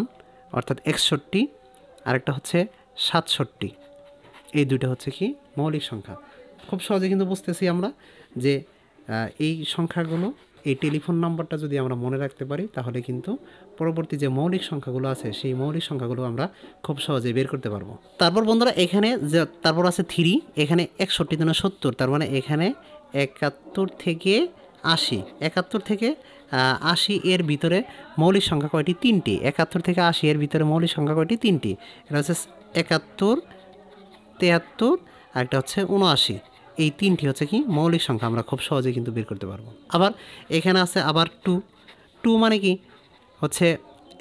অর্থাৎ 61, আরেকটা হচ্ছে 67। এই দুটো হচ্ছে কি মৌলিক সংখ্যা। খুব সহজে কিন্তু বুঝতেছি আমরা যে এই সংখ্যাগুলো এই টেলিফোন নাম্বারটা যদি আমরা মনে রাখতে পারি তাহলে কিন্তু পরবর্তী যে মৌলিক সংখ্যাগুলো আছে সেই মৌলিক সংখ্যাগুলো আমরা খুব সহজে বের করতে পারবো। তারপর বন্ধুরা এখানে যে তারপর আছে 3, এখানে 61 × 70, তার মানে এখানে 71 থেকে 80, 71 থেকে 80 এর ভিতরে মৌলিক সংখ্যা কয়টি? 3টি। 71 থেকে 80 এর ভিতরে মৌলিক সংখ্যা কয়টি? 3টি। এটা হচ্ছে 71, 73 আর একটা হচ্ছে 79। এই 3টি হচ্ছে কি মৌলিক সংখ্যা, আমরা খুব সহজে কিন্তু বের করতে পারবো। আবার এখানে আছে আবার 2 মানে কি হচ্ছে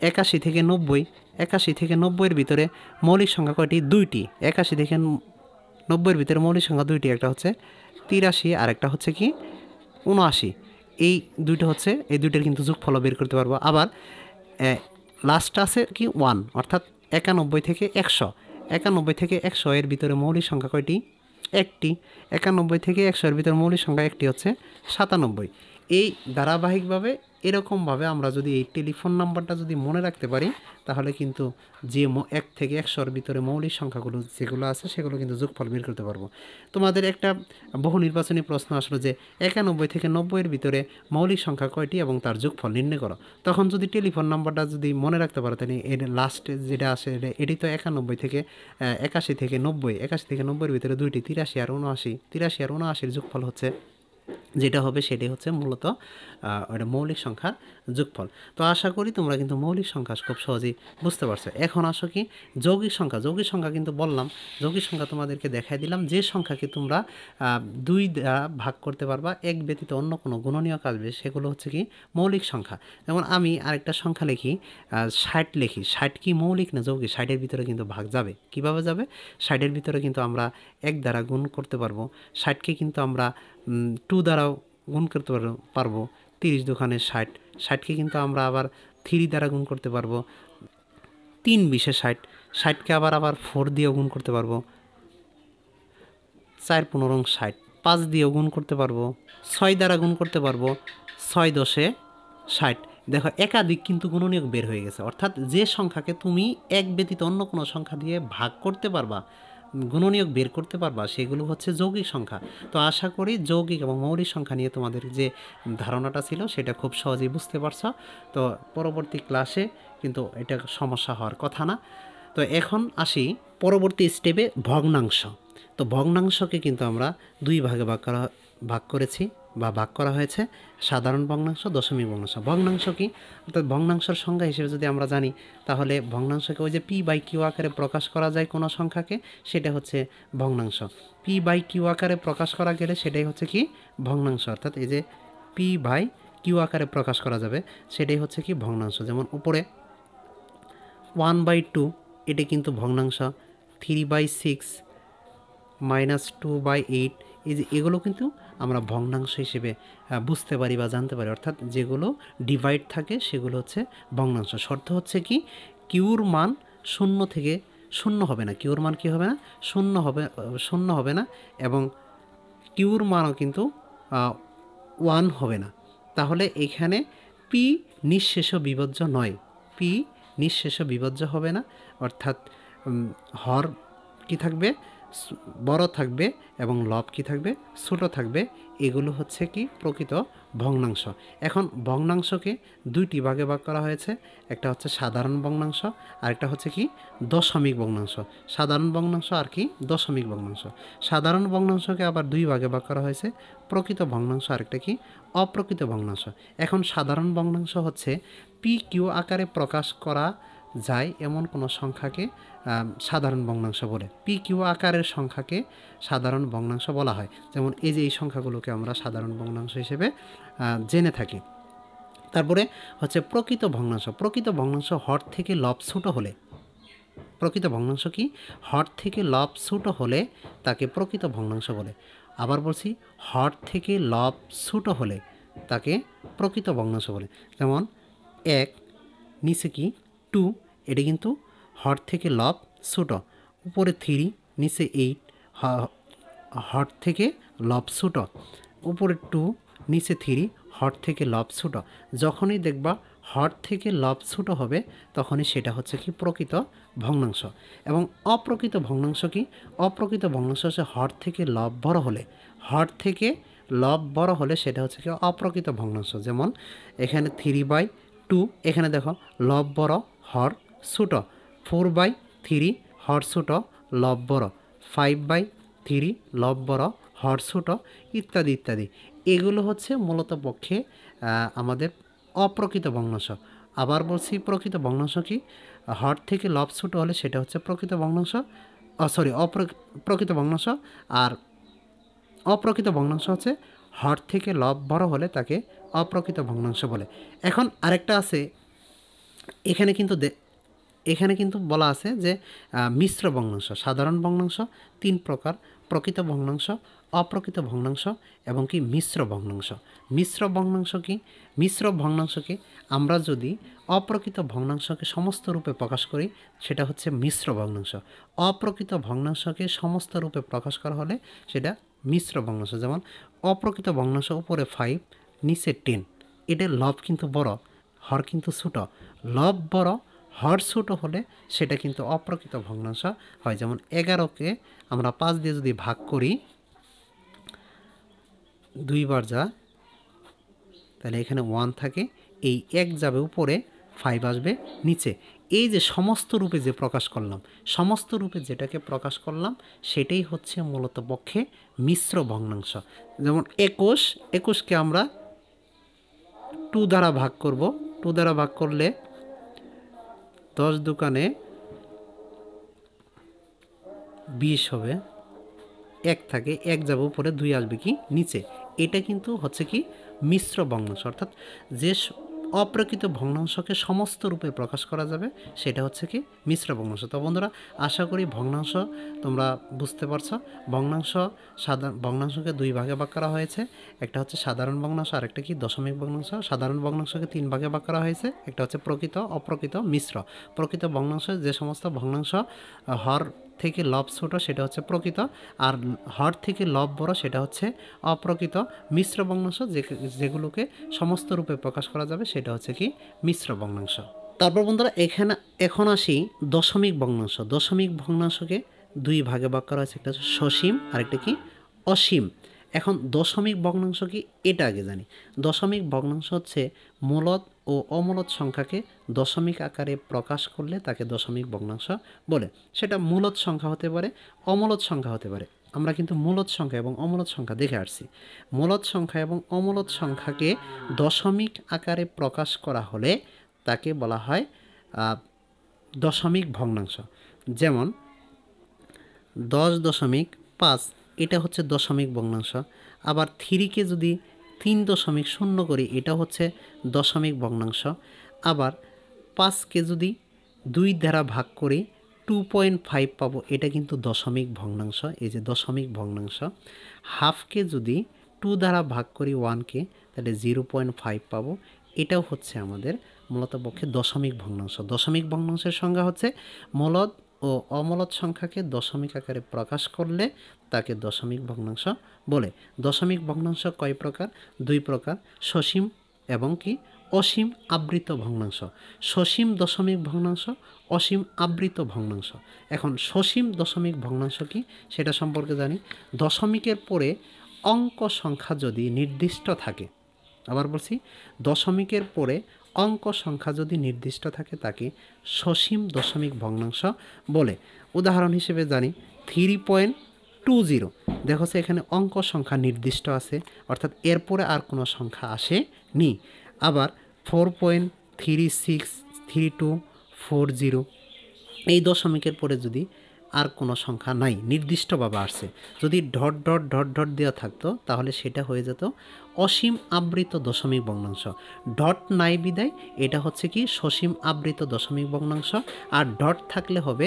81 থেকে 90, 81 থেকে 90 এর ভিতরে মৌলিক সংখ্যা কয়টি? 2টি। 81 থেকে 90 এর ভিতরে মৌলিক সংখ্যা 2টি, একটা হচ্ছে 83 আর একটা হচ্ছে কি 79। এই দুইটা হচ্ছে, এই দুইটার কিন্তু যোগফল বের করতে পারবো। আবার লাস্ট আছে কি 1, অর্থাৎ 91 থেকে 100, 91 থেকে 100 এর ভিতরে মৌলিক সংখ্যা কয়টি? একটি। 91 থেকে 100 এর ভিতরে মৌলিক সংখ্যা একটি হচ্ছে 97। এই ধারাবাহিকভাবে এরকমভাবে আমরা যদি এই টেলিফোন নাম্বারটা যদি মনে রাখতে পারি তাহলে কিন্তু যে 1 থেকে 100 এর ভিতরে মৌলিক সংখ্যাগুলো যেগুলো আছে সেগুলো কিন্তু যোগফল বের করতে পারবো। তোমাদের একটা বহু নির্বাচনী প্রশ্ন আসলো যে 91 থেকে 90 এর ভিতরে মৌলিক সংখ্যা কয়টি এবং তার যোগফল নির্ণয় করো। তখন যদি টেলিফোন নাম্বারটা যদি মনে রাখতে পারো তাহলে এর লাস্টে যেটা আসে এটি তো 91 থেকে 81 থেকে 90, 81 থেকে 90 এর ভিতরে 2টি, 83 আর 79, 83 আর 79 যোগফল হচ্ছে যেটা হবে সেটাই হচ্ছে মূলত ওটা মৌলিক সংখ্যার যোগফল। তো আশা করি তোমরা কিন্তু মৌলিক সংখ্যা খুব সহজেই বুঝতে পারছো। এখন আসো কি যৌগিক সংখ্যা। যৌগিক সংখ্যা কিন্তু বললাম, যৌগিক সংখ্যা তোমাদেরকে দেখাই দিলাম যে সংখ্যাকে তোমরা 2 দ্বারা ভাগ করতে পারবা, এক ব্যতীত অন্য কোনো গুণনীয়ক আসবে সেগুলো হচ্ছে কি মৌলিক সংখ্যা। যেমন আমি আরেকটা সংখ্যা লিখি 60 লিখি, 60 কি মৌলিক না যৌগিক? 60-এর ভিতরে কিন্তু ভাগ যাবে। কিভাবে যাবে? 60-এর ভিতরে কিন্তু আমরা 1 দ্বারা গুণ করতে পারবো। 60কে কিন্তু আমরা 2 দ্বারাও গুণ করতে পারবো। 30 দোকানে 60, 60কে কিন্তু আমরা আবার 3 দ্বারা গুণ করতে পারবো। 3 বিশে 60, 60কে আবার 4 দিয়েও গুণ করতে পারবো। 4 15 60, 5 দিয়েও গুণ করতে পারবো। 6 দ্বারা গুণ করতে পারবো। 6 10 60। দেখো একাধিক কিন্তু গুণনীয়ক বের হয়ে গেছে, অর্থাৎ যে সংখ্যাকে তুমি এক ব্যতীত অন্য কোনো সংখ্যা দিয়ে ভাগ করতে পারবা, গুণনীয়ক বের করতে পারবা, সেগুলো হচ্ছে যৌগিক সংখ্যা। তো আশা করি যৌগিক এবং মৌলিক সংখ্যা নিয়ে তোমাদের যে ধারণাটা ছিল সেটা খুব সহজেই বুঝতে পারছো। তো পরবর্তী ক্লাসে কিন্তু এটা সমস্যা হওয়ার কথা না। তো এখন আসি পরবর্তী স্টেপে ভগ্নাংশ। তো ভগ্নাংশকে কিন্তু আমরা 2 ভাগে ভাগ করেছি বা ভাগ করা হয়েছে, সাধারণ ভগ্নাংশ, দশমিক ভগ্নাংশ। ভগ্নাংশ কি? অর্থাৎ ভগ্নাংশের সংজ্ঞা হিসেবে যদি আমরা জানি তাহলে ভগ্নাংশকে ওই যে P/Q আকারে প্রকাশ করা যায় কোনো সংখ্যাকে, সেটা হচ্ছে ভগ্নাংশ। P/Q আকারে প্রকাশ করা গেলে সেটাই হচ্ছে কি ভগ্নাংশ, অর্থাৎ এই যে P/Q আকারে প্রকাশ করা যাবে সেটাই হচ্ছে কি ভগ্নাংশ। যেমন উপরে 1/2 এটা কিন্তু ভগ্নাংশ, 3/6 -2/8 এই যে এগুলো কিন্তু আমরা ভগ্নাংশ হিসেবে বুঝতে পারি বা জানতে পারি, অর্থাৎ যেগুলো ডিভাইড থাকে সেগুলো হচ্ছে ভগ্নাংশ। শর্ত হচ্ছে কি কিউর মান 0 থেকে 0 হবে না, কিউর মান কি হবে না? 0 হবে না, এবং কিউর মানও কিন্তু 1 হবে না। তাহলে এখানে পি নিঃশেষ বিভাজ্য নয়, পি নিঃশেষ বিভাজ্য হবে না, অর্থাৎ হর কি থাকবে? বড় থাকবে এবং লব কি থাকবে? ছোট থাকবে। এগুলো হচ্ছে কি প্রকৃত ভগ্নাংশ। এখন ভগ্নাংশকে 2টি ভাগে ভাগ করা হয়েছে, একটা হচ্ছে সাধারণ ভগ্নাংশ আর একটা হচ্ছে কি দশমিক ভগ্নাংশ। সাধারণ ভগ্নাংশ আর কি দশমিক ভগ্নাংশ। সাধারণ ভগ্নাংশকে আবার 2 ভাগে ভাগ করা হয়েছে, প্রকৃত ভগ্নাংশ আর একটা কি অপ্রকৃত ভগ্নাংশ। এখন সাধারণ ভগ্নাংশ হচ্ছে PQ আকারে প্রকাশ করা যায় এমন কোনো সংখ্যাকে সাধারণ ভগ্নাংশ বলে। PQ আকারের সংখ্যাকে সাধারণ ভগ্নাংশ বলা হয়। যেমন এই যে এই সংখ্যাগুলোকে আমরা সাধারণ ভগ্নাংশ হিসেবে জেনে থাকি। তারপরে হচ্ছে প্রকৃত ভগ্নাংশ। প্রকৃত ভগ্নাংশ হর থেকে লব ছোট হলে, প্রকৃত ভগ্নাংশ কি হর থেকে লব ছোট হলে তাকে প্রকৃত ভগ্নাংশ বলে। আবার বলছি, হর থেকে লব ছোট হলে তাকে প্রকৃত ভগ্নাংশ বলে। যেমন 1 নিচে কি 2, এটা কিন্তু হর থেকে লব ছোট। উপরে 3 নিচে 8, হর থেকে লব ছোট। উপরে 2 নিচে 3, হর থেকে লব ছোট। যখনই দেখবা হর থেকে লব ছোট হবে তখনই সেটা হচ্ছে কি প্রকৃত ভগ্নাংশ। এবং অপ্রকৃত ভগ্নাংশ কি? অপ্রকৃত ভগ্নাংশ হচ্ছে হর থেকে লব বড় হলে, হর থেকে লব বড় হলে সেটা হচ্ছে কি অপ্রকৃত ভগ্নাংশ। যেমন এখানে 3/2, এখানে দেখো লব বড় হর ছোট, 4/3 হর ছোট লব বড়, 5/3 লব বড় হর ছোট, ইত্যাদি ইত্যাদি। এগুলো হচ্ছে মূলত পক্ষে আমাদের অপ্রকৃত ভগ্নাংশ। আবার বলছি প্রকৃত ভগ্নাংশ কি, হর থেকে লব ছোট হলে সেটা হচ্ছে প্রকৃত ভগ্নাংশ, প্রকৃত ভগ্নাংশ। আর অপ্রকৃত ভগ্নাংশ হচ্ছে হর থেকে লব বড় হলে তাকে অপ্রকৃত ভগ্নাংশ বলে। এখন আরেকটা আছে, এখানে কিন্তু বলা আছে যে মিশ্র ভগ্নাংশ। সাধারণ ভগ্নাংশ 3 প্রকার: প্রকৃত ভগ্নাংশ, অপ্রকৃত ভগ্নাংশ এবং কি মিশ্র ভগ্নাংশ। মিশ্র ভগ্নাংশকে আমরা যদি অপ্রকৃত ভগ্নাংশকে সমস্ত রূপে প্রকাশ করি সেটা হচ্ছে মিশ্র ভগ্নাংশ। অপ্রকৃত ভগ্নাংশকে সমস্ত রূপে প্রকাশ করা হলে সেটা মিশ্র ভগ্নাংশ। যেমন অপ্রকৃত ভগ্নাংশ উপরে 5 নিচে 10, এটার লব কিন্তু বড়, হর কিন্তু ছোট। লব বড় হর ছোট হলে সেটা কিন্তু অপ্রকৃত ভগ্নাংশ হয়। যেমন 11কে আমরা 5 দিয়ে যদি ভাগ করি, 2 বার যা, তাহলে এখানে 1 থাকে, এই 1 যাবে উপরে, 5 আসবে নিচে। এই যে সমস্ত রূপে যে প্রকাশ করলাম, সমস্ত রূপে যেটাকে প্রকাশ করলাম সেটাই হচ্ছে মূলত পক্ষে মিশ্র ভগ্নাংশ। যেমন 21কে আমরা 2 দ্বারা ভাগ করব, 2 দ্বারা ভাগ করলে 10 দোকানে 20 হবে, 1 থাকে, 1 যাবে উপরে, 2 আসবে কি নিচে। এটা কিন্তু হচ্ছে কি মিশ্র ভগ্নাংশ। অর্থাৎ যে অপ্রকৃত ভগ্নাংশকে সমস্ত রূপে প্রকাশ করা যাবে সেটা হচ্ছে কি মিশ্র ভগ্নাংশ। তো বন্ধুরা, আশা করি ভগ্নাংশ তোমরা বুঝতে পারছো। ভগ্নাংশকে 2 ভাগে ভাগ করা হয়েছে, একটা হচ্ছে সাধারণ ভগ্নাংশ আর একটা কি দশমিক ভগ্নাংশ। সাধারণ ভগ্নাংশকে 3 ভাগে ভাগ করা হয়েছে, একটা হচ্ছে প্রকৃত, অপ্রকৃত, মিশ্র। প্রকৃত ভগ্নাংশ যে সমস্ত ভগ্নাংশ হর থেকে লব ছোট সেটা হচ্ছে প্রকৃত, আর হর থেকে লব বড় সেটা হচ্ছে অপ্রকৃত। মিশ্র ভগ্নাংশ যেগুলোকে সমস্ত রূপে প্রকাশ করা যাবে সেটা হচ্ছে কি মিশ্র ভগ্নাংশ। তারপর বন্ধুরা এখন আসি দশমিক ভগ্নাংশ। দশমিক ভগ্নাংশকে 2 ভাগে ভাগ করা হয়েছে, একটা হচ্ছে সসীম আর একটা কি অসীম। এখন দশমিক ভগ্নাংশ কি এটা আগে জানি। দশমিক ভগ্নাংশ হচ্ছে মূলদ ও অমূলদ সংখ্যাকে দশমিক আকারে প্রকাশ করলে তাকে দশমিক ভগ্নাংশ বলে। সেটা মূলদ সংখ্যা হতে পারে, অমূলদ সংখ্যা হতে পারে। আমরা কিন্তু মূলদ সংখ্যা এবং অমূলদ সংখ্যা দেখে আসছি। মূলদ সংখ্যা এবং অমূলদ সংখ্যাকে দশমিক আকারে প্রকাশ করা হলে তাকে বলা হয় দশমিক ভগ্নাংশ। যেমন 10.5 এটা হচ্ছে দশমিক ভগ্নাংশ। আবার 3কে যদি 3.0 করি এটা হচ্ছে দশমিক ভগ্নাংশ। আবার 5কে যদি 2 দ্বারা ভাগ করি 2.5 পাবো, এটা কিন্তু দশমিক ভগ্নাংশ। এই যে দশমিক ভগ্নাংশ। হাফকে যদি 2 দ্বারা ভাগ করি 1কে, তাহলে 0.5 পাবো, এটাও হচ্ছে আমাদের মূলত পক্ষে দশমিক ভগ্নাংশ। দশমিক ভগ্নাংশের সংজ্ঞা হচ্ছে মূলদ ও অমূলদ সংখ্যাকে দশমিক আকারে প্রকাশ করলে তাকে দশমিক ভগ্নাংশ বলে। দশমিক ভগ্নাংশ কয় প্রকার? 2 প্রকার, সসীম এবং কি অসীম আবৃত ভগ্নাংশ। সসীম দশমিক ভগ্নাংশ, অসীম আবৃত ভগ্নাংশ। এখন সসীম দশমিক ভগ্নাংশ কি সেটা সম্পর্কে জানি। দশমিকের পরে অঙ্ক সংখ্যা যদি নির্দিষ্ট থাকে, আবার বলছি, দশমিকের পরে অঙ্ক সংখ্যা যদি নির্দিষ্ট থাকে তাকে সসীম দশমিক ভগ্নাংশ বলে। উদাহরণ হিসেবে জানি 3.20, দেখো এখানে অঙ্ক সংখ্যা নির্দিষ্ট আছে, অর্থাৎ এরপরে আর কোনো সংখ্যা আসেনি। আবার 4.363240, এই দশমিকের পরে যদি আর কোনো সংখ্যা নাই, নির্দিষ্টভাবে আসছে, যদি ডট ডট ডট ডট দেওয়া থাকতো তাহলে সেটা হয়ে যেত অসীম আবৃত দশমিক ভগ্নাংশ। ডট নাই বিদায় এটা হচ্ছে কি সসীম আবৃত দশমিক ভগ্নাংশ, আর ডট থাকলে হবে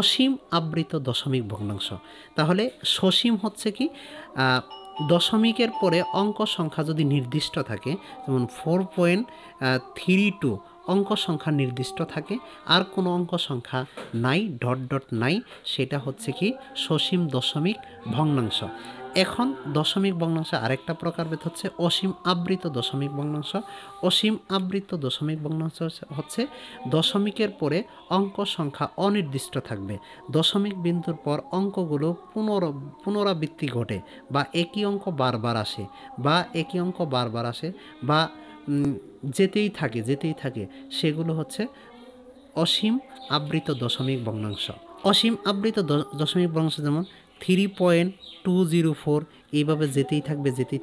অসীম আবৃত দশমিক ভগ্নাংশ। তাহলে সসীম হচ্ছে কি দশমিকের পরে অঙ্ক সংখ্যা যদি নির্দিষ্ট থাকে, যেমন 4.32 অঙ্ক সংখ্যা নির্দিষ্ট থাকে, আর কোনো অঙ্ক সংখ্যা নাই, ডট ডট নাই, সেটা হচ্ছে কি সসীম দশমিক ভগ্নাংশ। এখন দশমিক ভগ্নাংশ আরেকটা প্রকারভেদ হচ্ছে অসীম আবৃত দশমিক ভগ্নাংশ। অসীম আবৃত দশমিক ভগ্নাংশ হচ্ছে দশমিকের পরে অঙ্ক সংখ্যা অনির্দিষ্ট থাকবে, দশমিক বিন্দুর পর অঙ্কগুলো পুনরাবৃত্তি ঘটে, বা একই অঙ্ক বারবার আসে, বা যেতেই থাকে, সেগুলো হচ্ছে অসীম আবৃত দশমিক ভগ্নাংশ। অসীম আবৃত দশমিক ভগ্নাংশ যেমন 3.204 এইভাবে যেতেই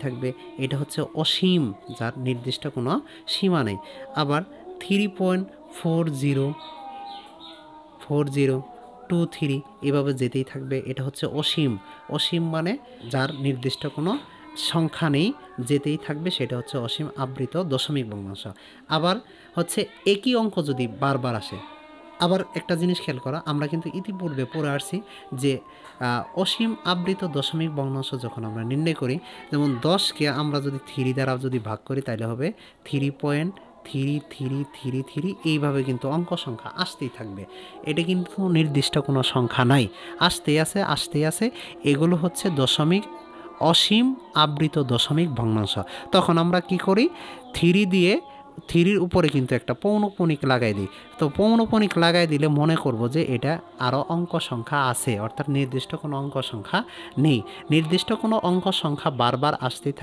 থাকবে, এটা হচ্ছে অসীম, যার নির্দিষ্ট কোনো সীমা নেই। আবার 3.4023 এভাবে যেতেই থাকবে, এটা হচ্ছে অসীম। অসীম মানে যার নির্দিষ্ট কোনো সংখ্যা নেই, যেতেই থাকবে, সেটা হচ্ছে অসীম আবৃত দশমিক ভগ্নাংশ। আবার হচ্ছে একই অঙ্ক যদি বারবার আসে। আবার একটা জিনিস খেয়াল করা, আমরা কিন্তু ইতিপূর্বে পড়ে আসছি যে অসীম আবৃত দশমিক ভগ্নাংশ যখন আমরা নির্ণয় করি, যেমন 10কে আমরা যদি 3 দ্বারা যদি ভাগ করি তাহলে হবে 3.3333, এইভাবে কিন্তু অঙ্ক সংখ্যা আসতেই থাকবে। এটা কিন্তু নির্দিষ্ট কোনো সংখ্যা নাই, আসতেই আছে। এগুলো হচ্ছে অসীম আবৃত দশমিক ভগ্নাংশ। তখন আমরা কি করি, 3 উপরে কিন্তু একটা পৌনঃপুনিক লাগাই দিই। তো পৌনঃপুনিক লাগাই দিলে মনে করব যে এটা আরও অঙ্ক সংখ্যা আছে, অর্থাৎ নির্দিষ্ট কোনো অঙ্ক সংখ্যা নেই। নির্দিষ্ট কোনো অঙ্ক সংখ্যা বারবার আসতেই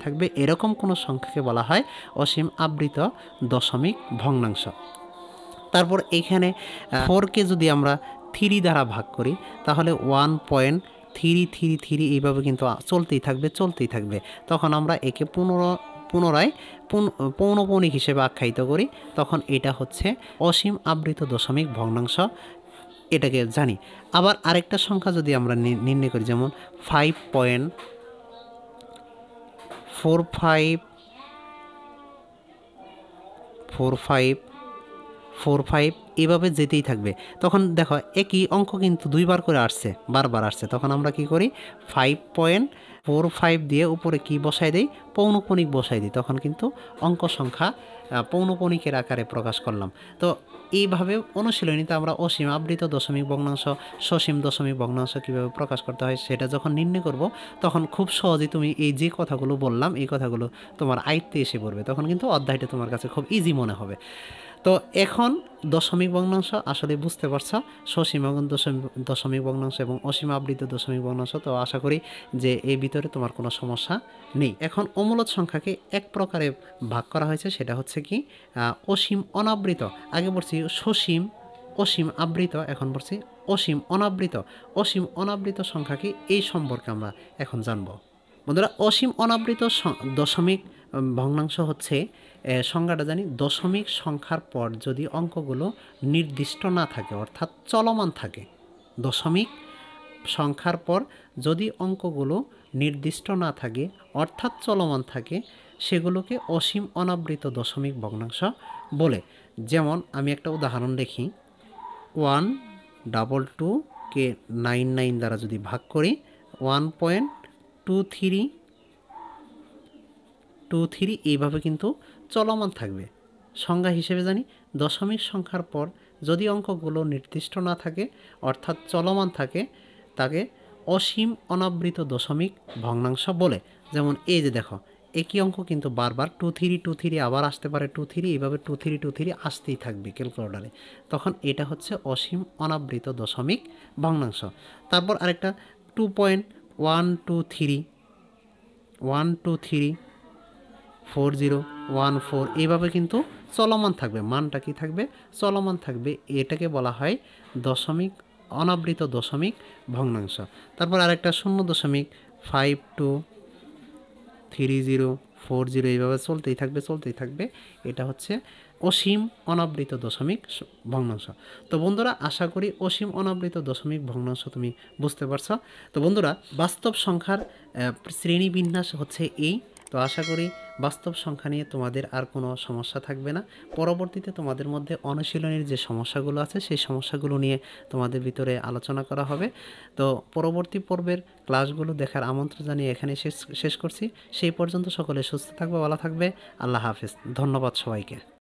থাকবে, এরকম কোনো সংখ্যাকে বলা হয় অসীম আবৃত দশমিক ভগ্নাংশ। তারপর এখানে 4কে যদি আমরা 3 দ্বারা ভাগ করি তাহলে 1.333 এইভাবে কিন্তু চলতেই থাকবে। তখন আমরা একে পুনরায় পৌনঃপুনিক হিসেবে আখ্যায়িত করি, তখন এটা হচ্ছে অসীম আবৃত দশমিক ভগ্নাংশ, এটাকে জানি। আবার আরেকটা সংখ্যা যদি আমরা নির্ণয় করি, যেমন 5.45 এভাবে যেতেই থাকবে। তখন দেখো একই অঙ্ক কিন্তু দুইবার করে বারবার আসছে, তখন আমরা কি করি, 5.45 দিয়ে উপরে কি বসাই দেই, পৌনঃপুনিক বসাই দিই, তখন কিন্তু অঙ্ক সংখ্যা পৌনঃপুনিকের আকারে প্রকাশ করলাম। তো এইভাবে অনুশীলনীতে আমরা অসীম আবৃত দশমিক ভগ্নাংশ, সসীম দশমিক ভগ্নাংশ কীভাবে প্রকাশ করতে হয় সেটা যখন নির্ণয় করব, তখন খুব সহজেই তুমি এই যে কথাগুলো বললাম, এই কথাগুলো তোমার আয়ত্তে এসে পড়বে, তখন কিন্তু অধ্যায়টা তোমার কাছে খুব ইজি মনে হবে। তো এখন দশমিক ভগ্নাংশ আসলে বুঝতে পারছো, সসীম দশমিক ভগ্নাংশ এবং অসীম আবৃত দশমিক ভগ্নাংশ। তো আশা করি যে এই ভিতরে তোমার কোনো সমস্যা নেই। এখন অমূলদ সংখ্যাকে এক প্রকারে ভাগ করা হয়েছে, সেটা হচ্ছে কি অসীম অনাবৃত। আগে বলছি সসীম, অসীম আবৃত, এখন বলছি অসীম অনাবৃত। অসীম অনাবৃত সংখ্যাকে এই সম্পর্কে আমরা এখন জানব। বন্ধুরা, অসীম অনাবৃত দশমিক ভগ্নাংশ হচ্ছে, সংজ্ঞাটা জানি, দশমিক সংখ্যার পর যদি অঙ্কগুলো নির্দিষ্ট না থাকে, অর্থাৎ চলমান থাকে। দশমিক সংখ্যার পর যদি অঙ্কগুলো নির্দিষ্ট না থাকে, অর্থাৎ চলমান থাকে, সেগুলোকে অসীম অনাবৃত দশমিক ভগ্নাংশ বলে। যেমন আমি একটা উদাহরণ দেখি, 122কে 99 দ্বারা যদি ভাগ করি, 1.23 এইভাবে কিন্তু চলমান থাকবে। সংজ্ঞা হিসেবে জানি, দশমিক সংখ্যার পর যদি অঙ্কগুলো নির্দিষ্ট না থাকে, অর্থাৎ চলমান থাকে, তাকে অসীম অনাবৃত দশমিক ভগ্নাংশ বলে। যেমন এই যে দেখো, একই অঙ্ক কিন্তু বারবার 23 আবার আসতে পারে 23, এইভাবে 23 আসতেই থাকবে ক্যালকুলেটরে, তখন এটা হচ্ছে অসীম অনাবৃত দশমিক ভগ্নাংশ। তারপর আরেকটা 2.123 এইভাবে কিন্তু চলমান থাকবে, মানটা কি থাকবে, চলমান থাকবে, এটাকে বলা হয় দশমিক অনাবৃত দশমিক ভগ্নাংশ। তারপর আরেকটা 0.523040 এইভাবে চলতেই থাকবে, এটা হচ্ছে অসীম অনাবৃত দশমিক ভগ্নাংশ। তো বন্ধুরা, আশা করি অসীম অনাবৃত দশমিক ভগ্নাংশ তুমি বুঝতে পারছ। তো বন্ধুরা, বাস্তব সংখ্যার শ্রেণীবিন্যাস হচ্ছে এই। তো আশা করি বাস্তব সংখ্যা নিয়ে তোমাদের আর কোনো সমস্যা থাকবে না। পরবর্তীতে তোমাদের মধ্যে অনুশীলনের যে সমস্যাগুলো আছে, সেই সমস্যাগুলো নিয়ে তোমাদের ভিতরে আলোচনা করা হবে। তো পরবর্তী পর্বের ক্লাসগুলো দেখার আমন্ত্রণ জানিয়ে এখানে শেষ করছি। সেই পর্যন্ত সকলে সুস্থ থাকবে, ভালো থাকবে। আল্লাহ হাফেজ। ধন্যবাদ সবাইকে।